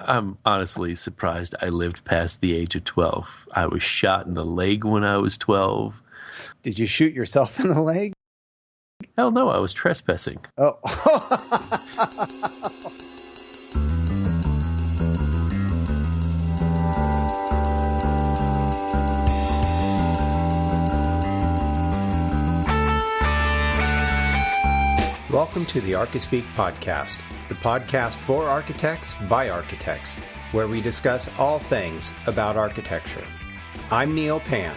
I'm honestly surprised I lived past the age of 12. I was shot in the leg when I was 12. Did you shoot yourself in the leg? Hell no, I was trespassing. Oh. Welcome to the Archispeak podcast, the podcast for architects by architects, where we discuss all things about architecture. I'm Neil Pan.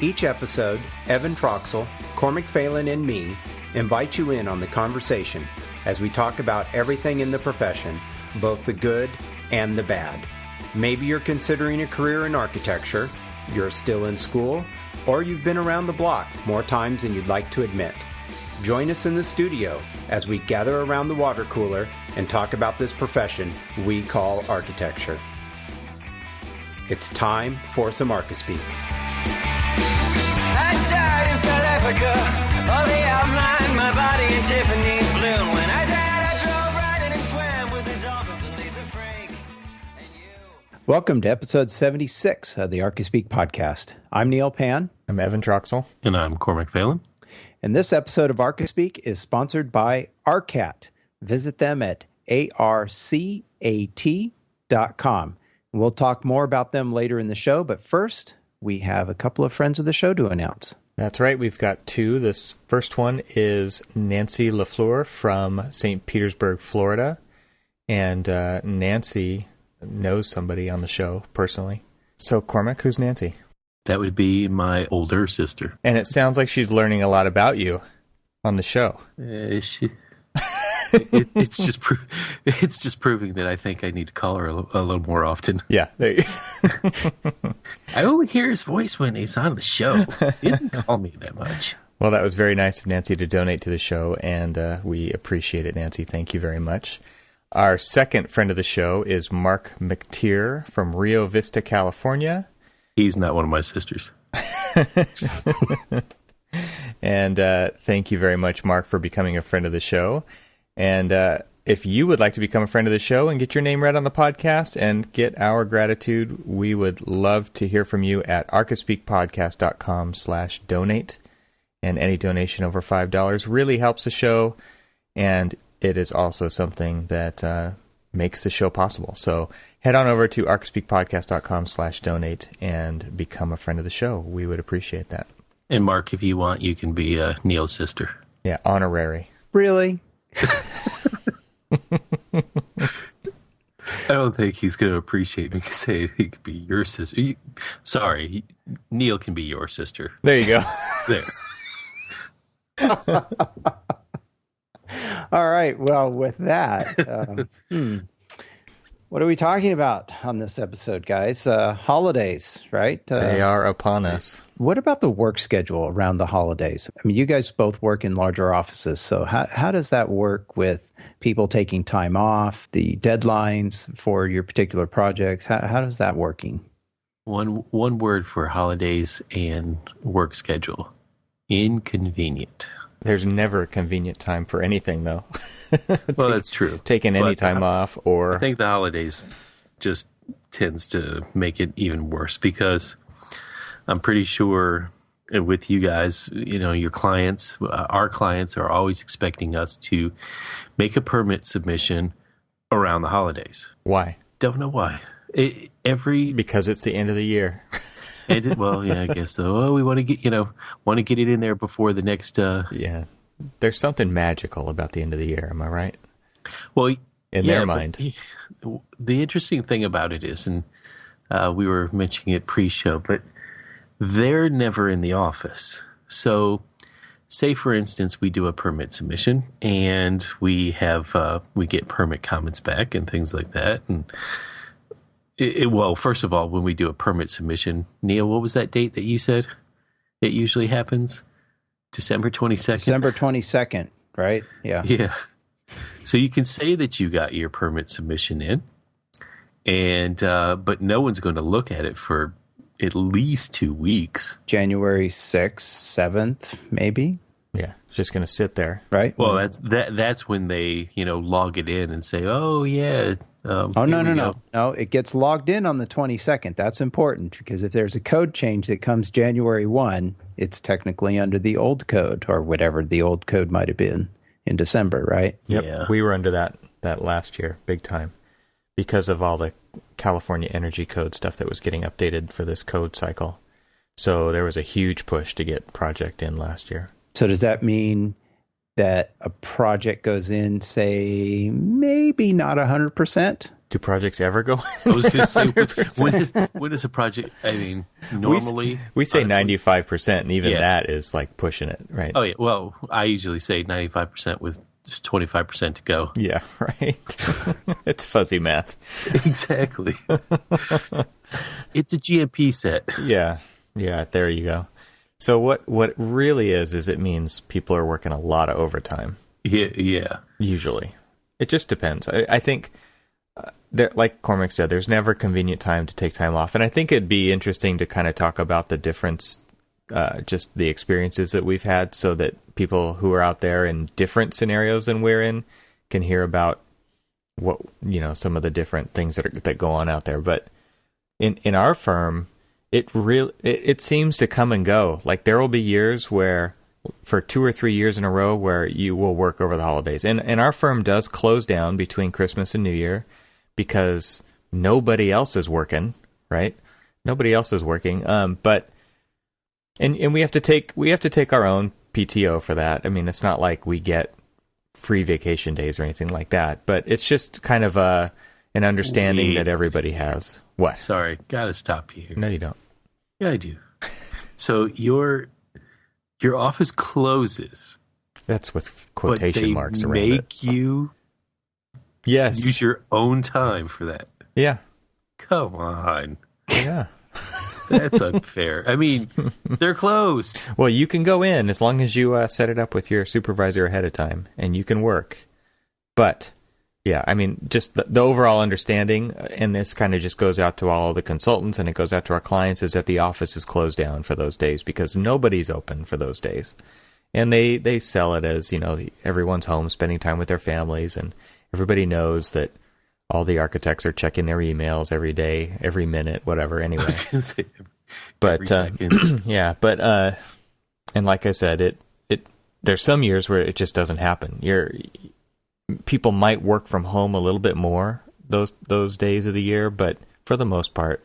Each episode, Evan Troxel, Cormac Phelan, and me invite you in on the conversation as we talk about everything in the profession, both the good and the bad. Maybe you're considering a career in architecture, you're still in school, or you've been around the block more times than you'd like to admit. Join us in the studio as we gather around the water cooler and talk about this profession we call architecture. It's time for some Archispeak. I died in South Africa, all the outline, my body in Tiffany's blue. When I died, I drove riding and swam with the dolphins and Lisa Frank. And you. Welcome to episode 76 of the Archispeak podcast. I'm Neil Pan. I'm Evan Troxel. And I'm Cormac Phelan. And this episode of Archispeak is sponsored by Arcat. Visit them at arcat.com. We'll talk more about them later in the show, but first, we have a couple of friends of the show to announce. That's right. We've got two. This first one is Nancy LaFleur from St. Petersburg, Florida. And Nancy knows somebody on the show personally. So, Cormac, who's Nancy? That would be my older sister. And it sounds like she's learning a lot about you on the show. It's just proving that I think I need to call her a little more often. Yeah. There you I only hear his voice when he's on the show. He doesn't call me that much. Well, that was very nice of Nancy to donate to the show, and we appreciate it, Nancy. Thank you very much. Our second friend of the show is Mark McTeer from Rio Vista, California. He's not one of my sisters. And thank you very much, Mark, for becoming a friend of the show. And if you would like to become a friend of the show and get your name read on the podcast and get our gratitude, we would love to hear from you at archispeakpodcast.com/donate. And any donation over $5 really helps the show. And it is also something that makes the show possible. So head on over to archispeakpodcast.com/donate and become a friend of the show. We would appreciate that. And Mark, if you want, you can be Neil's sister. Yeah, honorary. Really? I don't think he's going to appreciate me saying he could be your sister. Sorry, Neil can be your sister. There you go. There. All right. Well, with that, what are we talking about on this episode, guys? Holidays, right? They are upon us. What about the work schedule around the holidays? I mean, you guys both work in larger offices, so how does that work with people taking time off, the deadlines for your particular projects? How does that working? One word for holidays and work schedule: inconvenient. There's never a convenient time for anything, though. Well, that's true. Taking any time off, or I think the holidays just tends to make it even worse, because I'm pretty sure with you guys, your clients, our clients are always expecting us to make a permit submission around the holidays. Why? Don't know why. Because it's the end of the year. Well, yeah, I guess so. Oh, we want to get it in there before the next. Yeah, there's something magical about the end of the year. Am I right? Well, in their mind, the interesting thing about it is, and we were mentioning it pre-show, but they're never in the office. So, say for instance, we do a permit submission and we get permit comments back and things like that, and. Well, first of all, when we do a permit submission, Neil, what was that date that you said it usually happens? December 22nd? December 22nd, right? Yeah. Yeah. So you can say that you got your permit submission in, and but no one's going to look at it for at least 2 weeks. January 6th, 7th, maybe? Yeah, it's just going to sit there. Right? Well, that's when they, log it in and say, oh, yeah, No. It gets logged in on the 22nd. That's important because if there's a code change that comes January 1, it's technically under the old code or whatever the old code might have been in December, right? Yep. Yeah. We were under that last year, big time, because of all the California Energy Code stuff that was getting updated for this code cycle. So there was a huge push to get project in last year. So does that mean that a project goes in, say, maybe not 100%? Do projects ever go? I was going to say, when is a project? I mean, normally we say honestly, 95%, and even that is like pushing it, right? Oh yeah. Well, I usually say 95% with 25% to go. Yeah, right. It's fuzzy math. Exactly. It's a GMP set. Yeah. There you go. So what it really is it means people are working a lot of overtime. Yeah. Usually, it just depends. I think. Like Cormac said, there's never a convenient time to take time off. And I think it'd be interesting to kind of talk about the difference, just the experiences that we've had so that people who are out there in different scenarios than we're in can hear about what, some of the different things that go on out there. But in our firm, it seems to come and go. Like there will be years where for 2 or 3 years in a row where you will work over the holidays. And our firm does close down between Christmas and New Year, because nobody else is working, right? Nobody else is working. But we have to take our own PTO for that. I mean, it's not like we get free vacation days or anything like that, but it's just kind of an understanding that everybody has. What? Sorry, gotta stop you here. No, you don't. Yeah, I do. So your office closes. That's with quotation marks around it. Make you use your own time for that. Yeah. Come on. Yeah. That's unfair. I mean, they're closed. Well, you can go in as long as you set it up with your supervisor ahead of time, and you can work. But, yeah, I mean, just the overall understanding, and this kind of just goes out to all the consultants, and it goes out to our clients, is that the office is closed down for those days because nobody's open for those days. And they sell it as, everyone's home spending time with their families, and everybody knows that all the architects are checking their emails every day, every minute, whatever. Anyway, I was going to say every second. Yeah, but and like I said, it there's some years where it just doesn't happen. People might work from home a little bit more those days of the year, but for the most part,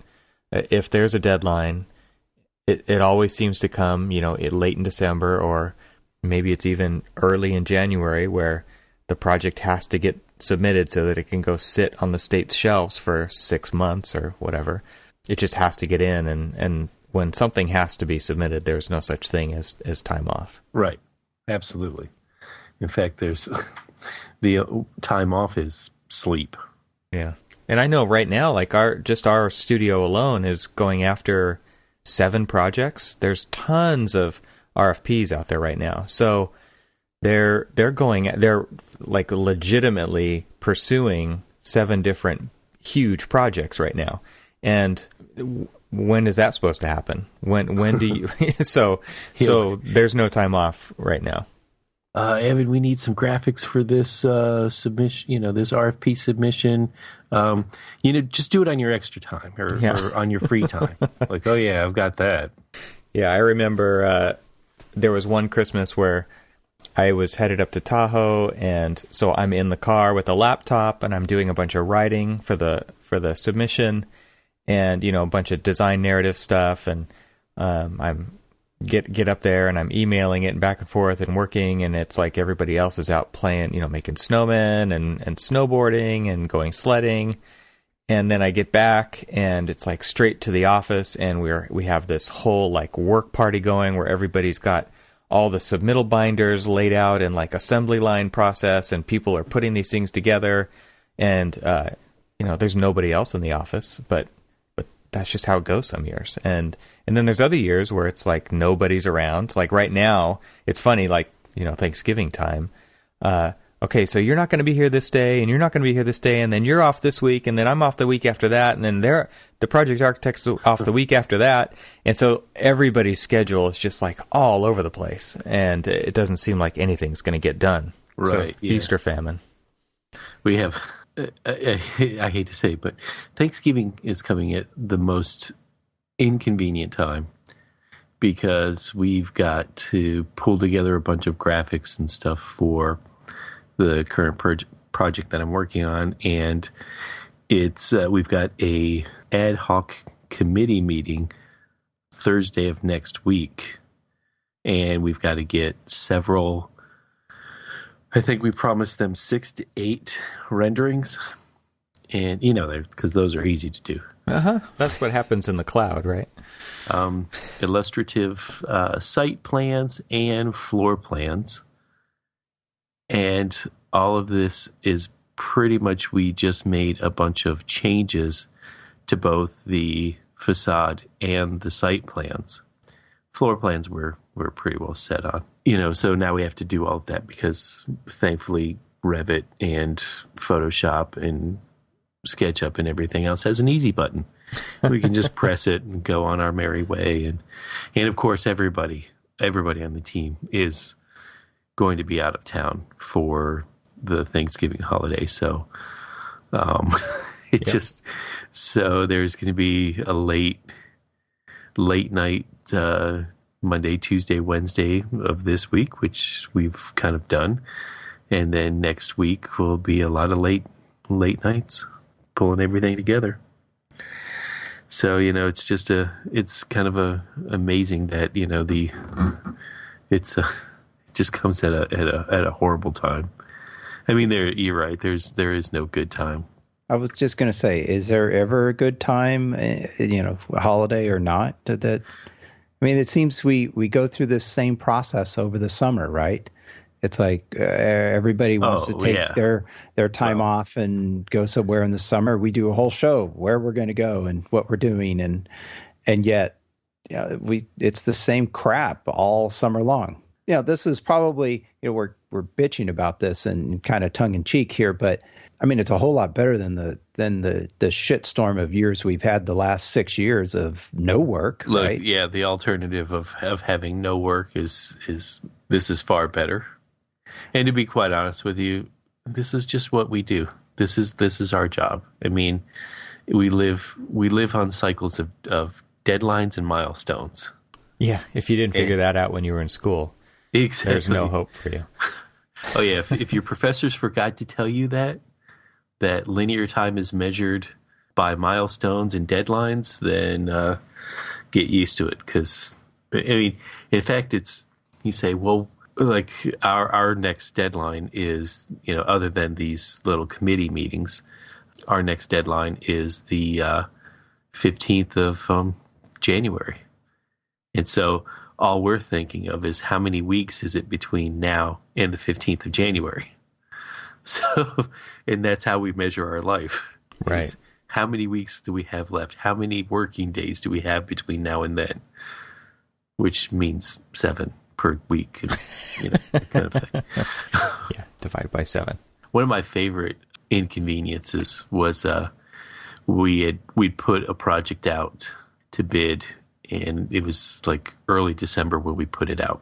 if there's a deadline, it always seems to come, late in December, or maybe it's even early in January, where the project has to get submitted so that it can go sit on the state's shelves for 6 months or whatever. It just has to get in, and when something has to be submitted, there's no such thing as time off. Right. Absolutely. In fact, there's the time off is sleep. Yeah. And I know right now, like our studio alone is going after 7 projects. There's tons of RFPs out there right now. So they're like legitimately pursuing 7 different huge projects right now. And when is that supposed to happen? When do you so there's no time off right now. Evan, we need some graphics for this submission, this RFP submission. Just do it on your extra time or on your free time. Like, oh yeah, I've got that. Yeah, I remember there was one Christmas where I was headed up to Tahoe, and so I'm in the car with a laptop, and I'm doing a bunch of writing for the submission, and a bunch of design narrative stuff, and I'm get up there, and I'm emailing it and back and forth and working, and it's like everybody else is out playing, making snowmen and snowboarding and going sledding. And then I get back, and it's like straight to the office, and we have this whole like work party going where everybody's got all the submittal binders laid out in like assembly line process, and people are putting these things together, and there's nobody else in the office, but that's just how it goes some years. And then there's other years where it's like nobody's around. Like right now, it's funny, like, Thanksgiving time. Okay, so you're not going to be here this day, and you're not going to be here this day, and then you're off this week, and then I'm off the week after that, and then the project architect's off the week after that. And so everybody's schedule is just like all over the place, and it doesn't seem like anything's going to get done. Right. So, feast or famine. We have I hate to say it, but Thanksgiving is coming at the most inconvenient time because we've got to pull together a bunch of graphics and stuff for the current project that I'm working on, and it's we've got a ad hoc committee meeting Thursday of next week, and we've got to get several. I think we promised them 6 to 8 renderings, and because those are easy to do. That's what happens in the cloud, right? Illustrative site plans and floor plans. And all of this is pretty much, we just made a bunch of changes to both the facade and the site plans. Floor plans we're pretty well set on. So now we have to do all of that because thankfully Revit and Photoshop and SketchUp and everything else has an easy button. We can just press it and go on our merry way. And of course, everybody on the team is going to be out of town for the Thanksgiving holiday. So so there's going to be a late night Monday, Tuesday, Wednesday of this week, which we've kind of done. And then next week will be a lot of late nights pulling everything together. So, it's kind of amazing that, it just comes at a horrible time. I mean, you're right. There is no good time. I was just going to say, is there ever a good time, holiday or not? It seems we go through this same process over the summer, right? It's like everybody wants to take their time off and go somewhere in the summer. We do a whole show where we're going to go and what we're doing, and yet it's the same crap all summer long. This is probably we're bitching about this and kind of tongue in cheek here, but I mean it's a whole lot better than the shitstorm of years we've had the last 6 years of no work. Look, right? Yeah, the alternative of having no work is this is far better. And to be quite honest with you, this is just what we do. This is our job. I mean, we live on cycles of deadlines and milestones. Yeah, if you didn't figure that out when you were in school, exactly. There's no hope for you. Oh yeah, if your professors forgot to tell you that linear time is measured by milestones and deadlines, then get used to it. Because in fact, you say, well, like our next deadline is, other than these little committee meetings, our next deadline is the 15th of January. And so all we're thinking of is how many weeks is it between now and the 15th of January? So, and that's how we measure our life. Right. How many weeks do we have left? How many working days do we have between now and then? Which means 7 per week, that kind of thing. Yeah, divided by 7. One of my favorite inconveniences was we'd put a project out to bid, and it was like early December when we put it out.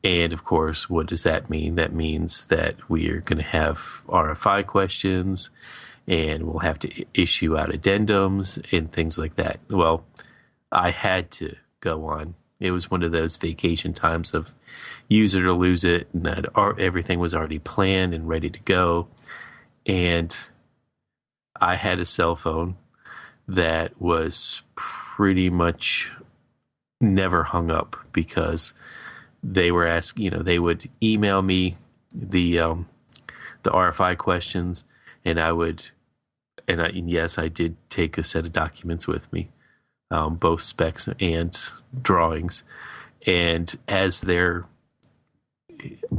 And of course, what does that mean? That means that we are going to have RFI questions, and we'll have to issue out addendums and things like that. Well, I had to go on. It was one of those vacation times of use it or lose it, and that everything was already planned and ready to go. And I had a cell phone that was pretty much never hung up because they were asking, they would email me the RFI questions, and yes, I did take a set of documents with me. Both specs and drawings. And as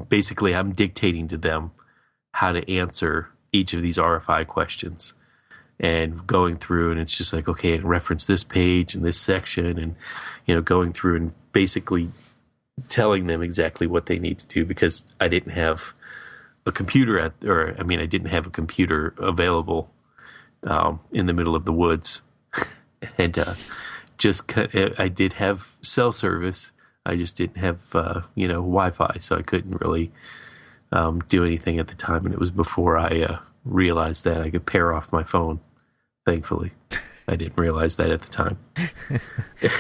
basically I'm dictating to them how to answer each of these RFI questions and going through, and it's just like, okay, and reference this page and this section, and, going through and basically telling them exactly what they need to do because I didn't have a computer I didn't have a computer available in the middle of the woods. And I did have cell service. I just didn't have Wi-Fi, so I couldn't really do anything at the time. And it was before I realized that I could pair off my phone. Thankfully, I didn't realize that at the time.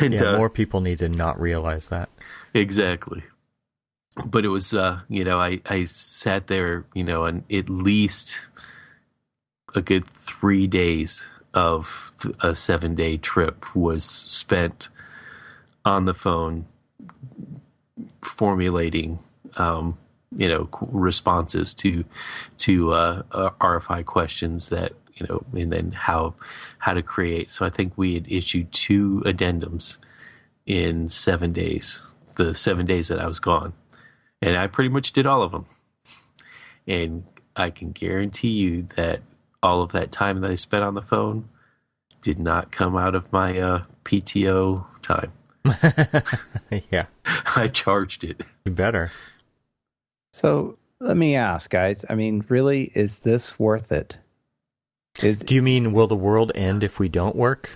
And, more people need to not realize that. Exactly. But it was, I sat there, and at least a good 3 days of a 7-day trip was spent on the phone formulating, responses to RFI questions that, and then how to create. So I think we had issued 2 addendums in 7 days, the 7 days that I was gone. And I pretty much did all of them. And I can guarantee you that all of that time that I spent on the phone did not come out of my PTO time. Yeah. I charged it. You better. So let me ask, guys. I mean, really, is this worth it? Do you mean, will the world end if we don't work?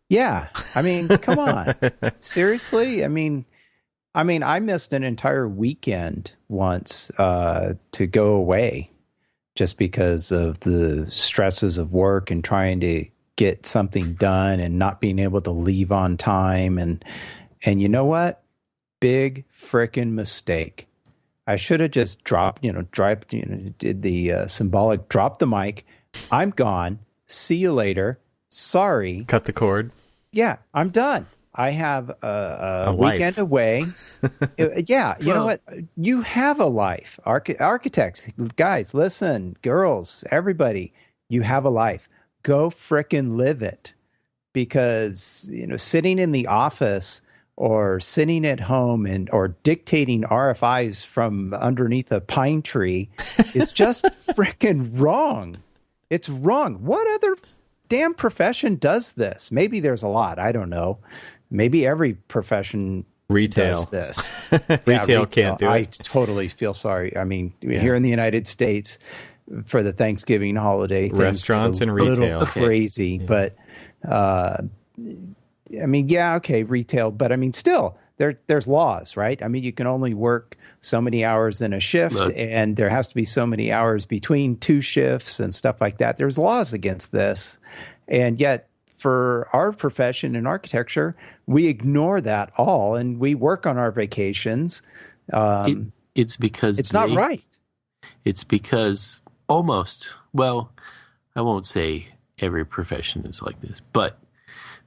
Yeah. I mean, come on. Seriously? I mean, I missed an entire weekend once to go away just because of the stresses of work and trying to get something done and not being able to leave on time. And you know what? Big frickin' mistake. I should have just did the symbolic drop the mic. I'm gone. See you later. Sorry. Cut the cord. Yeah, I'm done. I have a weekend away. Yeah, you know what? You have a life. Architects, guys, listen, girls, everybody, you have a life. Go frickin' live it. Because, sitting in the office or sitting at home or dictating RFIs from underneath a pine tree is just frickin' wrong. It's wrong. What other damn profession does this? Maybe there's a lot. I don't know. Maybe every profession Retail. does this. Retail can't do it. I totally feel sorry. I mean, here in the United States, for the Thanksgiving holiday, restaurants and little retail. Crazy, but retail. But I mean, still, there's laws, right? I mean, you can only work so many hours in a shift, and there has to be so many hours between 2 shifts and stuff like that. There's laws against this, and yet for our profession in architecture, we ignore that all, and we work on our vacations. It's because it's not right. It's because I won't say every profession is like this, but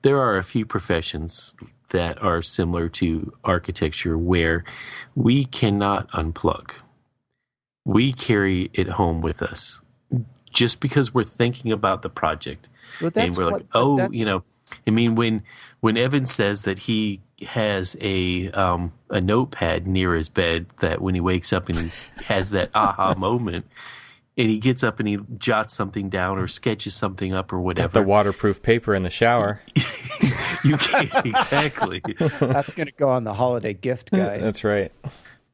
there are a few professions that are similar to architecture where we cannot unplug. We carry it home with us just because we're thinking about the project. Well, and we're like, when Evan says that he has a notepad near his bed that when he wakes up and he has that aha moment, and he gets up and he jots something down or sketches something up or whatever. Got the waterproof paper in the shower. You can't, exactly. That's going to go on the holiday gift guide. That's right.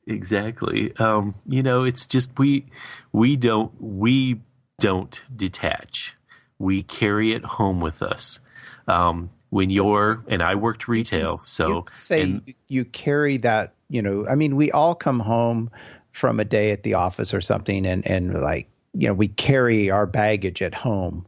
Exactly. It's just we don't detach. We carry it home with us. When and I worked retail, you carry that. I mean, we all come home from a day at the office or something, and we carry our baggage at home.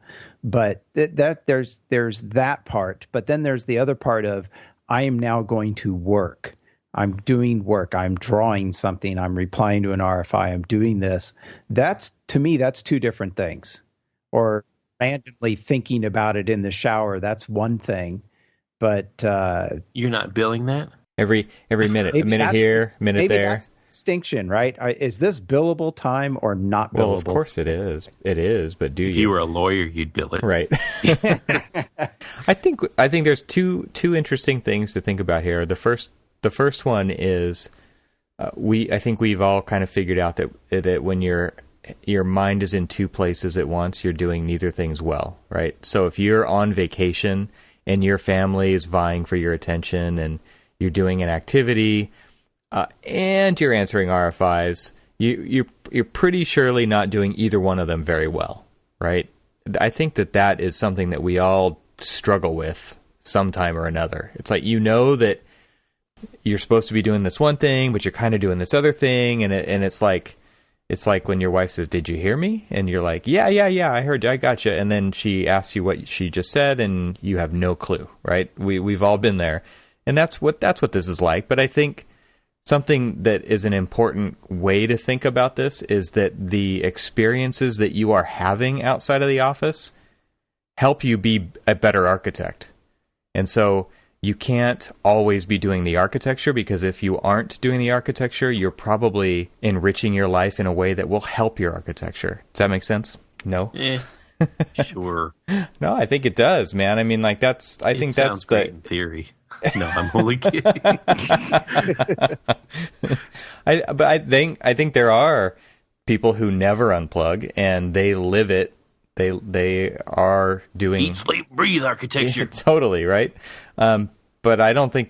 But there's that part. But then there's the other part of I am now going to work. I'm doing work. I'm drawing something. I'm replying to an RFI. I'm doing this. To me, that's 2 different things. Or randomly thinking about it in the shower, that's one thing. But you're not billing that? Every minute, a minute here, a minute there. That's the distinction, right? Is this billable time or not billable? Well, of course it is. It is, but if you were a lawyer, you'd bill it, right? I think there's two interesting things to think about here. The first one is I think we've all kind of figured out that when your mind is in 2 places at once, you're doing neither things well, right? So if you're on vacation and your family is vying for your attention and you're doing an activity and you're answering RFIs, you're pretty surely not doing either one of them very well, right? I think that is something that we all struggle with sometime or another. It's like, that you're supposed to be doing this one thing, but you're kind of doing this other thing, and it's like it's like when your wife says, "Did you hear me?" And you're like, "Yeah, I heard you, I gotcha." And then she asks you what she just said, and you have no clue, right? We've all been there, and that's what this is like. But I think something that is an important way to think about this is that the experiences that you are having outside of the office help you be a better architect. And so you can't always be doing the architecture, because if you aren't doing the architecture, you're probably enriching your life in a way that will help your architecture. Does that make sense? No? Sure. No, I think it does, man. I mean, like, I think that's great in theory. No, I'm only kidding. I think there are people who never unplug and they live it. They are doing eat, sleep, breathe architecture. Totally, right? But I don't think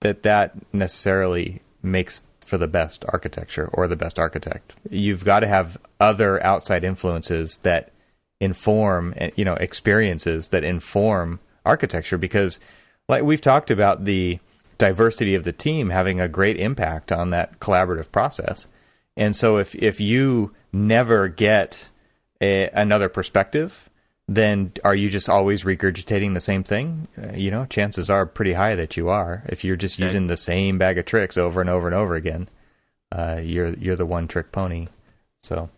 that necessarily makes for the best architecture or the best architect. You've got to have other outside influences that inform, experiences that inform architecture, because like we've talked about, the diversity of the team having a great impact on that collaborative process. And so if you never get another perspective, then are you just always regurgitating the same thing? Chances are pretty high that you are. If you're just using the same bag of tricks over and over and over again, you're the one trick pony. So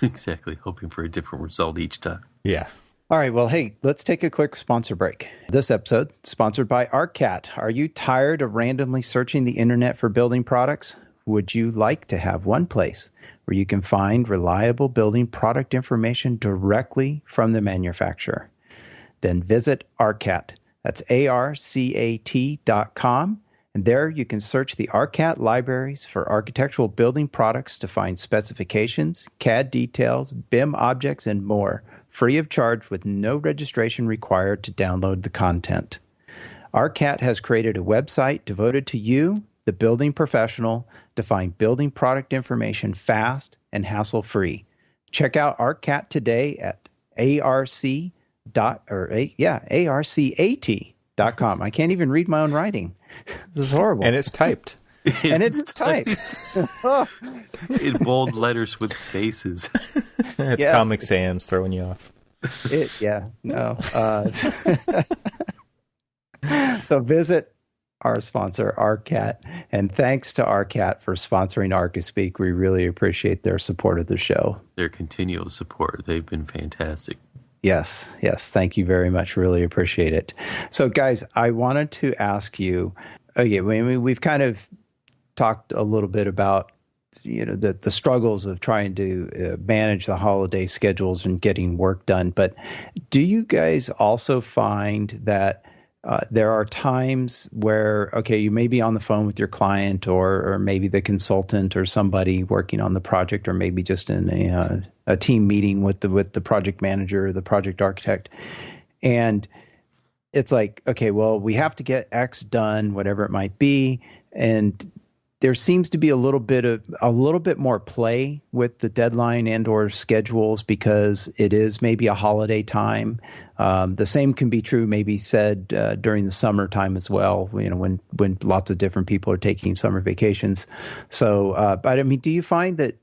exactly, hoping for a different result each time. Yeah. All right, well, hey, let's take a quick sponsor break. This episode, sponsored by ArcCat. Are you tired of randomly searching the internet for building products? Would you like to have one place where you can find reliable building product information directly from the manufacturer? Then visit ArcCat. That's ARCAT.com. And there you can search the ArcCat libraries for architectural building products to find specifications, CAD details, BIM objects, and more, free of charge with no registration required to download the content. ArcCat has created a website devoted to you, the building professional, to find building product information fast and hassle-free. Check out ArcCat today at arcat.com. I can't even read my own writing. This is horrible. And it's typed. It's typed. In bold letters with spaces. It's Yes. Comic Sans throwing you off. So visit our sponsor, ArcCat, and thanks to ArcCat for sponsoring Archispeak. We really appreciate their support of the show. Their continual support. They've been fantastic. Yes. Thank you very much. Really appreciate it. So, guys, I wanted to ask you, we've kind of talked a little bit about, the struggles of trying to manage the holiday schedules and getting work done. But do you guys also find that there are times where, you may be on the phone with your client or maybe the consultant or somebody working on the project, or maybe just in a team meeting with the project manager or the project architect. And it's like, we have to get X done, whatever it might be. And there seems to be a little bit more play with the deadline and or schedules because it is maybe a holiday time. The same can be true, maybe said during the summertime as well. When lots of different people are taking summer vacations. So, but I mean, do you find that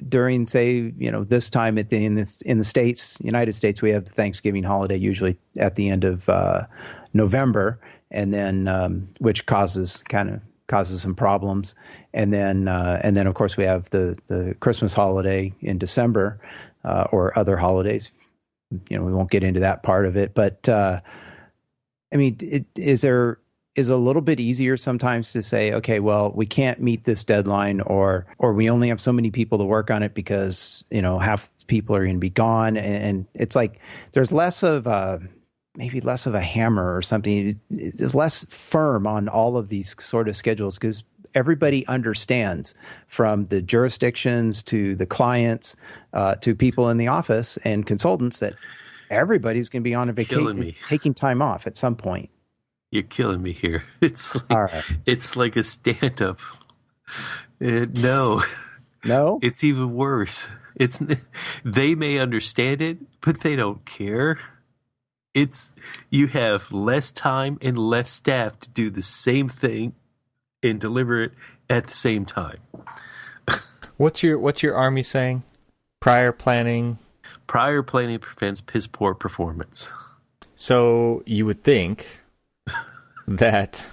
during, say, this time in the States, United States, we have the Thanksgiving holiday usually at the end of November, and then which causes some problems, and then of course we have the Christmas holiday in December, or other holidays. We won't get into that part of it, but I mean, is a little bit easier sometimes to say, we can't meet this deadline, or we only have so many people to work on it because half the people are going to be gone, and it's like there's maybe less of a hammer or something. It's less firm on all of these sort of schedules because everybody understands, from the jurisdictions to the clients to people in the office and consultants, that everybody's going to be on a vacation, taking time off at some point. You're killing me here. It's like, all right. It's like a stand-up. No, it's even worse. They may understand it, but they don't care. You have less time and less staff to do the same thing and deliver it at the same time. What's your Army saying? Prior planning prevents piss poor performance. So you would think that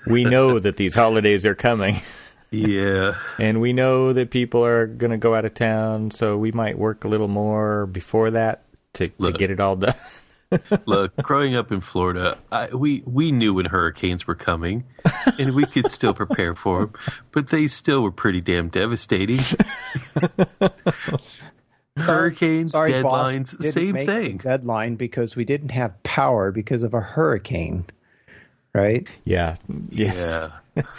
we know that these holidays are coming. Yeah. And we know that people are going to go out of town, so we might work a little more before that to get it all done. Look, growing up in Florida, we knew when hurricanes were coming, and we could still prepare for them, but they still were pretty damn devastating. Hurricanes, Sorry, deadlines, boss, same make thing. the deadline because we didn't have power because of a hurricane, right? Yeah.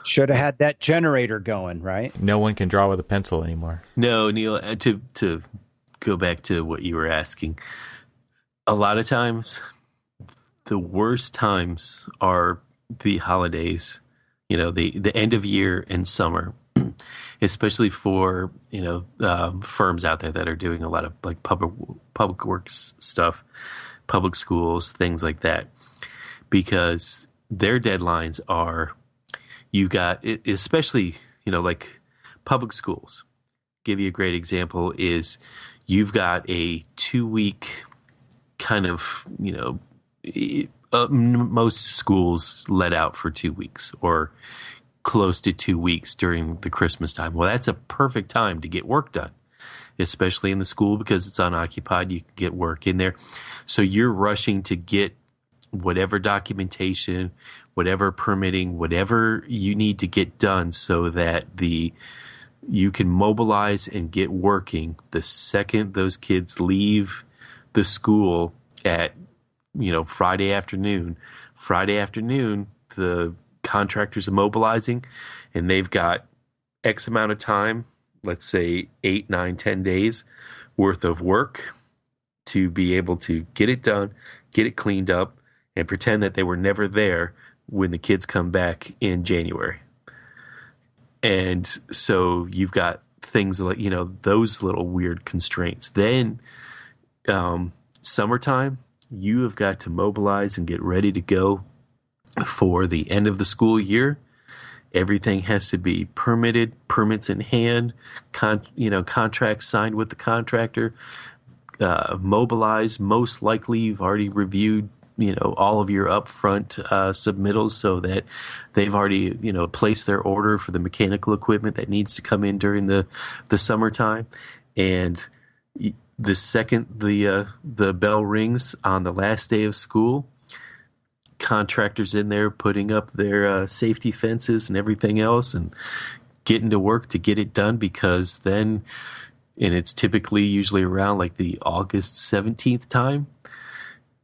Should have had that generator going, right? No one can draw with a pencil anymore. No, Neil, to go back to what you were asking, a lot of times the worst times are the holidays, the end of year and summer, especially for, firms out there that are doing a lot of like public works stuff, public schools, things like that, because their deadlines are, you got, especially, like public schools. Give you a great example is you've got a 2-week kind of, most schools let out for 2 weeks or close to 2 weeks during the Christmas time. Well, that's a perfect time to get work done, especially in the school because it's unoccupied. You can get work in there. So you're rushing to get whatever documentation, whatever permitting, whatever you need to get done so that you can mobilize and get working the second those kids leave the school at, Friday afternoon. Friday afternoon, the contractors are mobilizing and they've got X amount of time, let's say 8, 9, 10 days worth of work to be able to get it done, get it cleaned up, and pretend that they were never there when the kids come back in January. And so you've got things like, those little weird constraints. Then summertime, you have got to mobilize and get ready to go for the end of the school year. Everything has to be permitted, permits in hand, contracts signed with the contractor, mobilized. Most likely you've already reviewed all of your upfront submittals so that they've already, placed their order for the mechanical equipment that needs to come in during the summertime. And the second the bell rings on the last day of school, contractors in there putting up their safety fences and everything else and getting to work to get it done, because then, and it's typically usually around like the August 17th time,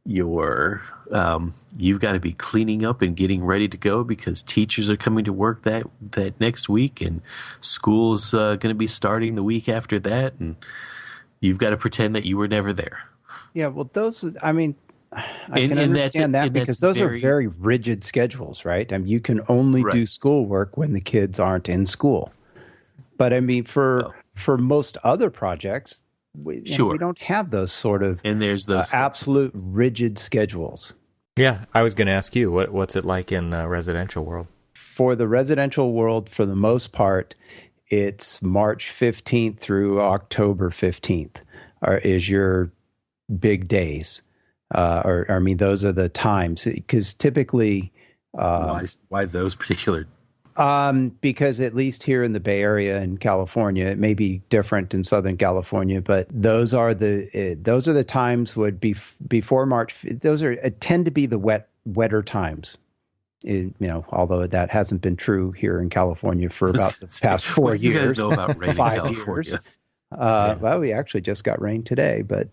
you've got to be cleaning up and getting ready to go because teachers are coming to work that next week and school's going to be starting the week after that, and you've got to pretend that you were never there. Yeah, well, I can understand that because those are very rigid schedules, right? I mean, you can only do schoolwork when the kids aren't in school. But I mean, for most other projects, we don't have those sort of and there's those absolute rigid schedules. Yeah, I was going to ask you, what's it like in the residential world? For the residential world, for the most part, it's March 15th through October 15th is your big days. Those are the times, because typically... why those particular... Because at least here in the Bay Area in California, it may be different in Southern California, but those are the times before March. Those tend to be the wetter times. Although that hasn't been true here in California for about the past 4 years. You guys know about rain 5 in California. years. Well, we actually just got rain today, but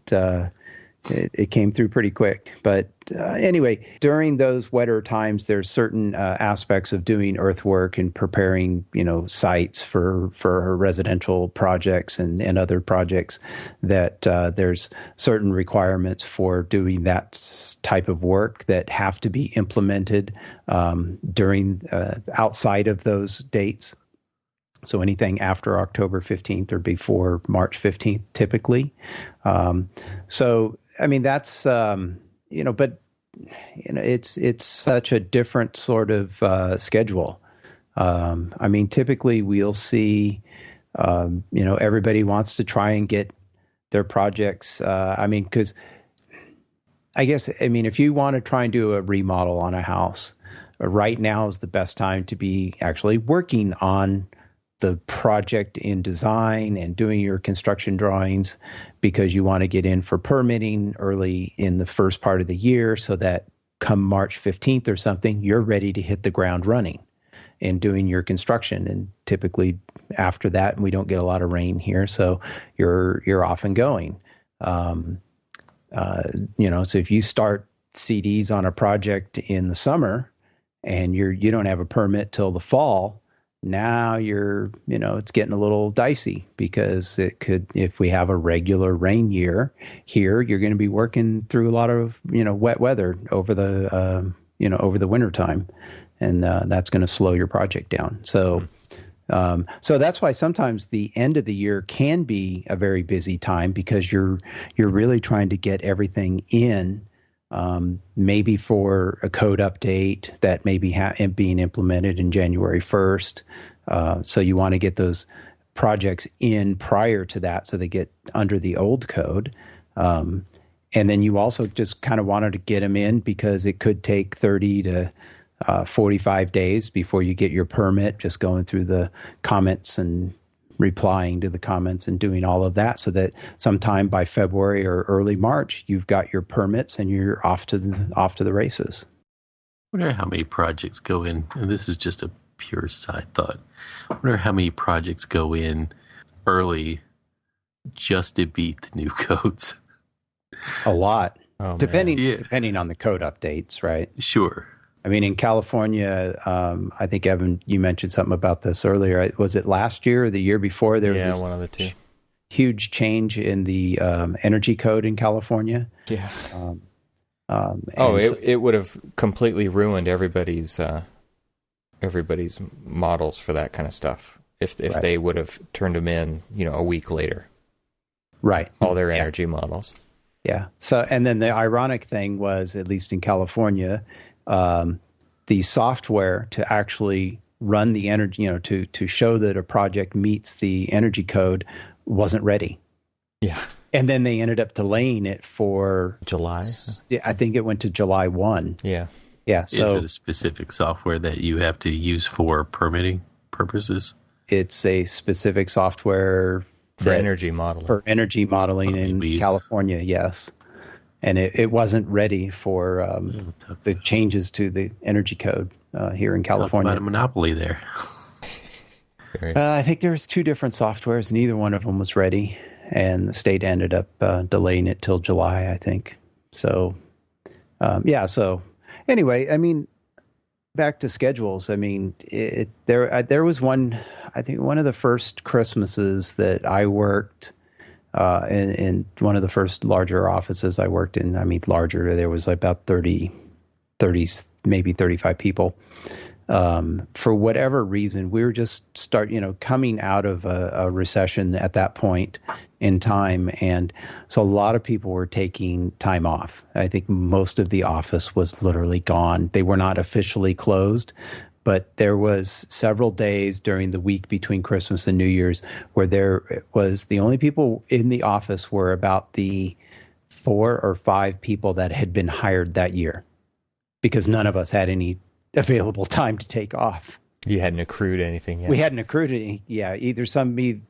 it came through pretty quick. But anyway, during those wetter times, there's certain aspects of doing earthwork and preparing, sites for residential projects and other projects that there's certain requirements for doing that type of work that have to be implemented during outside of those dates. So anything after October 15th or before March 15th, typically. So, I mean, that's, but, it's such a different sort of schedule. I mean, typically we'll see Everybody wants to try and get their projects. Because if you want to try and do a remodel on a house, right now is the best time to be actually working on the project in design and doing your construction drawings, because you want to get in for permitting early in the first part of the year so that come March 15th or something, you're ready to hit the ground running and doing your construction. And typically after that, we don't get a lot of rain here, so you're off and going. So if you start CDs on a project in the summer and you don't have a permit till the fall, now it's getting a little dicey, because it could, if we have a regular rain year here, you're going to be working through a lot of, wet weather over the winter time. And that's going to slow your project down. So that's why sometimes the end of the year can be a very busy time, because you're really trying to get everything in, maybe for a code update that may be being implemented in January 1st. So you want to get those projects in prior to that so they get under the old code. And then you also just kind of wanted to get them in, because it could take 30 to 45 days before you get your permit, just going through the comments and replying to the comments and doing all of that, so that sometime by February or early March, you've got your permits and you're off to the races. I wonder how many projects go in, and this is just a pure side thought. I wonder how many projects go in early just to beat the new codes. A lot, depending on the code updates, right? Sure. I mean, in California, I think, Evan, you mentioned something about this earlier. Was it last year or the year before? There was one of the two. Huge change in the energy code in California. Yeah. It would have completely ruined everybody's models for that kind of stuff if right. they would have turned them in, a week later. Right. All their energy models. Yeah. So, and then the ironic thing was, at least in California, the software to actually run the energy, to show that a project meets the energy code wasn't ready. Yeah. And then they ended up delaying it for July. I think it went to July 1. Yeah. Yeah. So is it a specific software that you have to use for permitting purposes? It's a specific software for energy modeling. For energy modeling in California, yes. And it wasn't ready for the changes to the energy code here in California. Talk about a monopoly there. I think there's two different softwares. Neither one of them was ready, and the state ended up delaying it till July, I think. So, So, anyway, I mean, back to schedules. I mean, there was one. I think one of the first Christmases that I worked. In one of the first larger offices I worked in, larger, there was about 30, maybe 35 people. For whatever reason, we were just coming out of a recession at that point in time. And so a lot of people were taking time off. I think most of the office was literally gone. They were not officially closed, but there was several days during the week between Christmas and New Year's where there was the only people in the office were about the 4 or 5 people that had been hired that year, because none of us had any available time to take off. You hadn't accrued anything yet. We hadn't accrued any. Yeah, either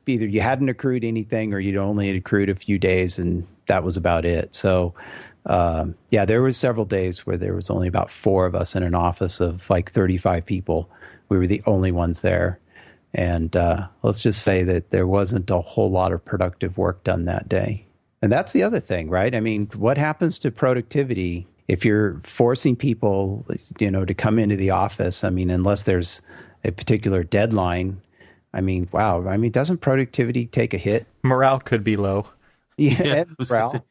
you hadn't accrued anything, or you'd only had accrued a few days, and that was about it. So, there was several days where there was only about 4 of us in an office of like 35 people. We were the only ones there, and let's just say that there wasn't a whole lot of productive work done that day. And that's the other thing, right? I mean, what happens to productivity if you're forcing people, to come into the office? I mean, unless there's a particular deadline, wow. Doesn't productivity take a hit? Morale could be low. Yeah, morale.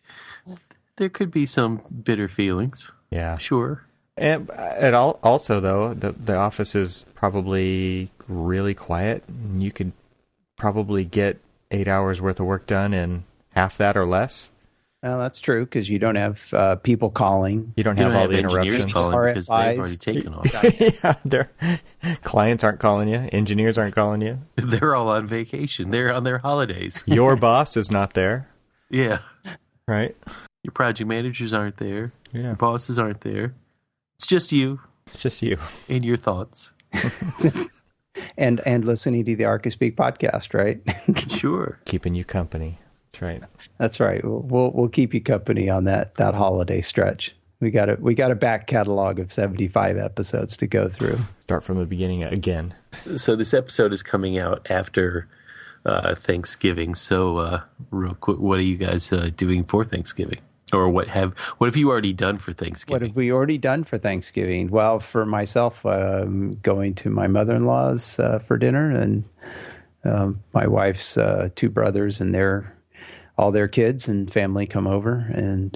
There could be some bitter feelings. Yeah. Sure. And also, though, the office is probably really quiet. You could probably get 8 hours worth of work done in half that or less. Well, that's true because you don't have people calling. You don't You have don't all have the engineers interruptions. calling because they've already RFIs. taken off. Yeah, their clients aren't calling you. Engineers aren't calling you. They're all on vacation. They're on their holidays. Your boss is not there, Yeah. right? Your project managers aren't there. Yeah. Your bosses aren't there. It's just you It's just you. and your thoughts. and listening to the Archispeak podcast, right? Sure. Keeping you company. That's right. That's right. We'll keep you company on that holiday stretch. We got a back catalog of 75 episodes to go through. Start from the beginning again. So this episode is coming out after Thanksgiving. So real quick, what are you guys doing for Thanksgiving? Or what have you already done for What Thanksgiving? have we already done for Thanksgiving? Well, for myself, going to my mother-in-law's for dinner, and my wife's two brothers and all their kids and family come over, and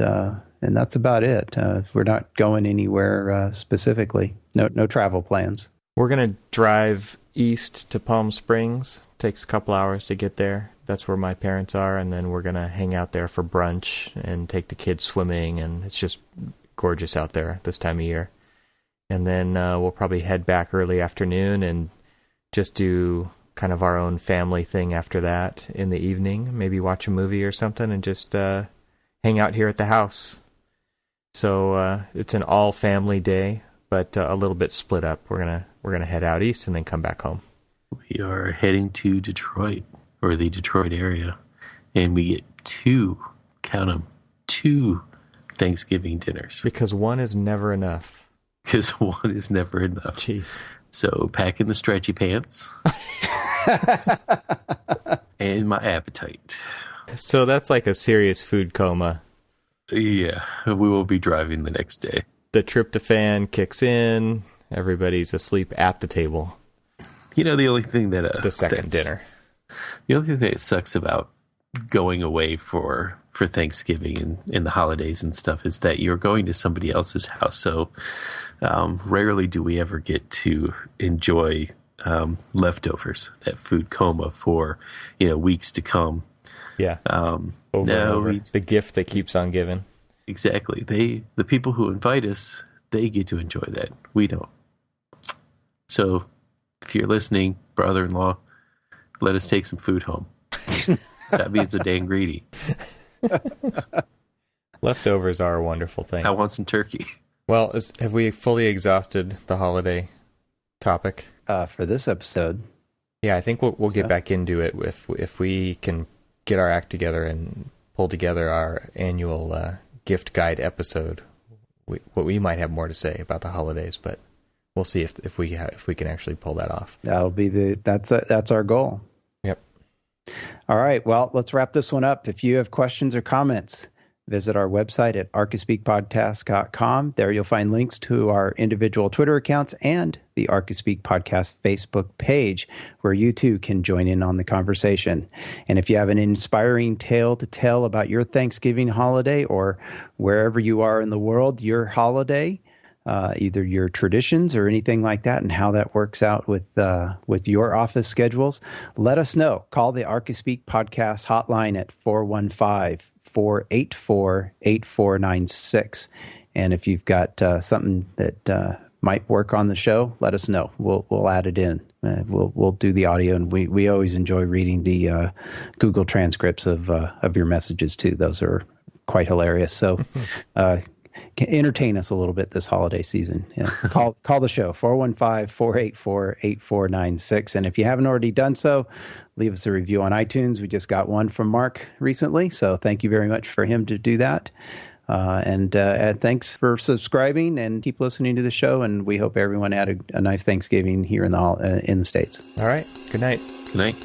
that's about it. We're not going anywhere specifically. No travel plans. We're going to drive east to Palm Springs. Takes a couple hours to get there. That's where my parents are, and then we're going to hang out there for brunch and take the kids swimming, and it's just gorgeous out there this time of year. And then we'll probably head back early afternoon and just do kind of our own family thing after that in the evening, maybe watch a movie or something and just hang out here at the house. So it's an all-family day, but a little bit split up. We're gonna head out east and then come back home. We are heading to Detroit, or the Detroit area, and we get two Thanksgiving dinners. Because one is never enough. Because one is never enough. Jeez. So pack in the stretchy pants and my appetite. So that's like a serious food coma. Yeah, we will be driving the next day. The tryptophan kicks in. Everybody's asleep at the table. You know, the only thing that The second dinner. The only thing that sucks about going away for Thanksgiving and the holidays and stuff is that you're going to somebody else's house. So rarely do we ever get to enjoy leftovers, that food coma for weeks to come. Yeah. Over and over. The gift that keeps on giving. Exactly. The people who invite us, they get to enjoy that. We don't. So if you're listening, brother-in-law, let us take some food home. Stop being so dang greedy. Leftovers are a wonderful thing. I want some turkey. Well, have we fully exhausted the holiday topic? For this episode. Yeah, I think we'll get back into it if we can get our act together and pull together our annual gift guide episode. We might have more to say about the holidays, but we'll see if we can actually pull that off. That'll be that's our goal. Yep. All right. Well, let's wrap this one up. If you have questions or comments, visit our website at archispeakpodcast.com. There you'll find links to our individual Twitter accounts and the Archispeak Podcast Facebook page, where you too can join in on the conversation. And if you have an inspiring tale to tell about your Thanksgiving holiday, or wherever you are in the world, your holiday, either your traditions or anything like that, and how that works out with your office schedules, let us know. Call the Archispeak Podcast hotline at 415-484-8496. And if you've got something that might work on the show, let us know. We'll add it in. We'll do the audio, and we always enjoy reading the Google transcripts of your messages too. Those are quite hilarious. So entertain us a little bit this holiday season. Yeah. Call the show, 415-484-8496. And if you haven't already done so, leave us a review on iTunes. We just got one from Mark recently, so thank you very much for him to do that. And thanks for subscribing, and keep listening to the show. And we hope everyone had a nice Thanksgiving here in the States. All right. Good night. Good night.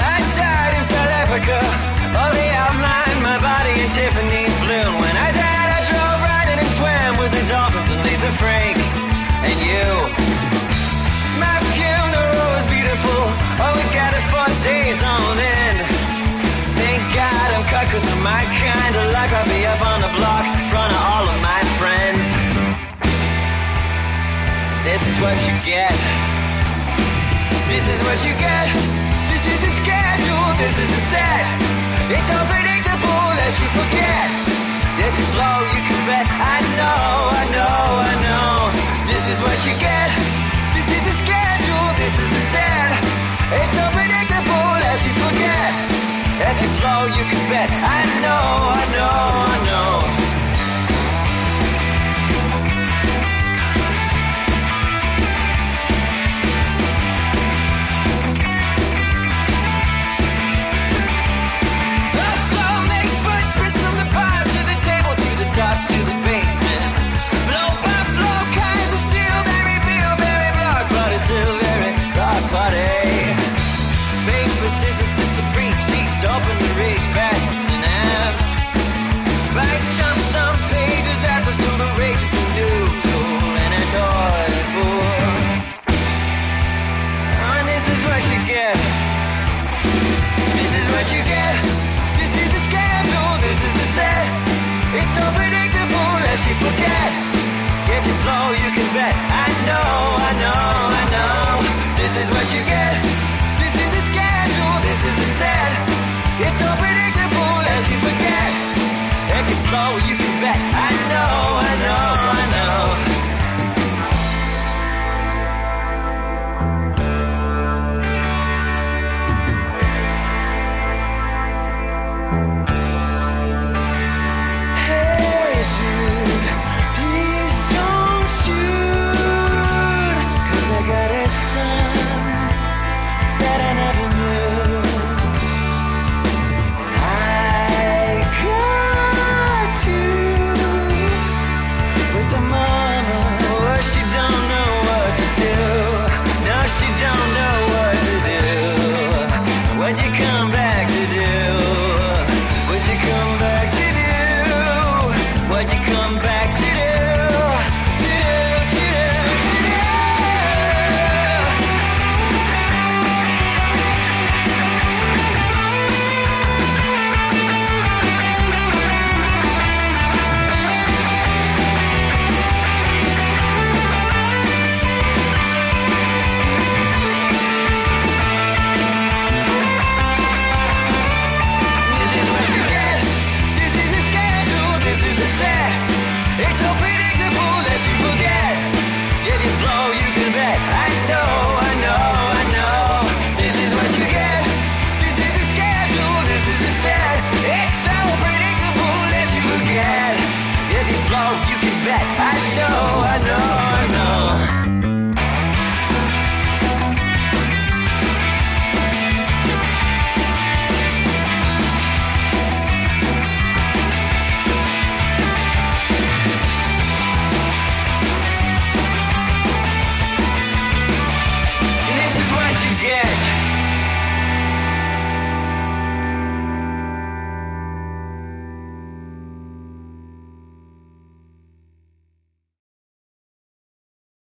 I died in South Africa. All the outline, my body in Tiffany's blue. When I died, I drove right in and own end. Thank God I'm cut, 'cause of my kind of luck. I'll be up on the block in front of all of my friends. This is what you get. This is what you get. This is a schedule. This is a set. It's unpredictable as you forget. If you blow, you can bet. I know, I know, I know. This is what you get. This is a schedule. This is a set. It's unpredictable as you forget. If you blow, you can bet. I know, I know, I know. Top to the basement. Blow by blow, kinds of steel, very real, very rock, but it's still very rock body. Paper, scissors, sister, preach, deep, open the rage, passes and abs. Bite jumps on pages, apples to the rages, a new tool and a toy for. And this is what you get. This is what you get. This is a schedule, this is a set. It's unpredictable as you forget. If you blow, you can bet. I know, I know, I know. This is what you get. This is a schedule, this is a set. It's unpredictable as you forget. If you blow, you can bet. I know, I know, I know. Why'd you come back to